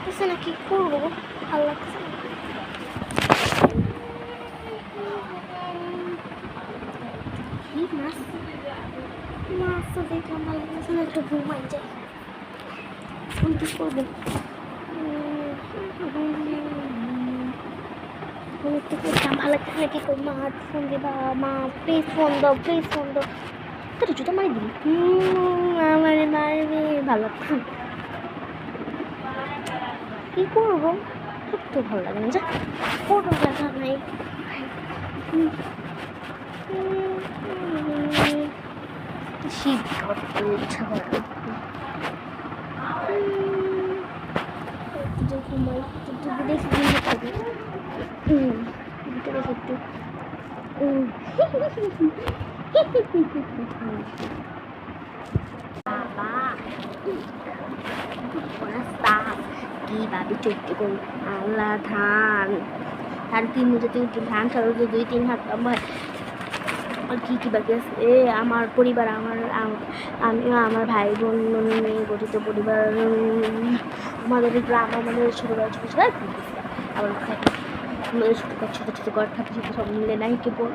লাগতেছে না, কি করবো, ভালো লাগছে না। কি মাছ মাছ তো দেখলাম ভালো লাগতেছে না, একটু ঘুমাই যায়। এখন কি করবো, একটু করতাম ভালো লাগতেছে না, কি করবো। মা ফোন দিবা, মা প্লিজ ফোন দাও, প্লিজ ফোন দাও। তোর জুতো মারি দিবি, আমার মারবে, ভালো লাগতো। কি করবো, তো ভালো লাগে না, যা কোনো দেখা নাই। শীত করতে ইচ্ছা করে, ঘুমাই দেখি ঘুমে থাকি। দেখি একটু কি ভাবি চুক্তি করি আল্লাহ ধান ধান তিন যদি ধান ছাড়া 2-3 হাত আমার। আর কী কী বাকি আছে আমার পরিবার, আমি আমার ভাই বোন নিয়ে গঠিত পরিবার। আমাদের গ্রাম, আমাদের ছোটোবেলা ছোটো ছোটো আবার আমাদের ছোটো ছোটো ঘর থাকে, সেটা সব মিলে নাই কেবল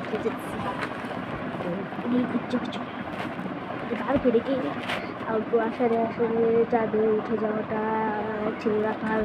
কিছু বার করে কি অল্প আষাঢ়ে চাঁদে উঠে যাওয়াটা ছিল রাখার।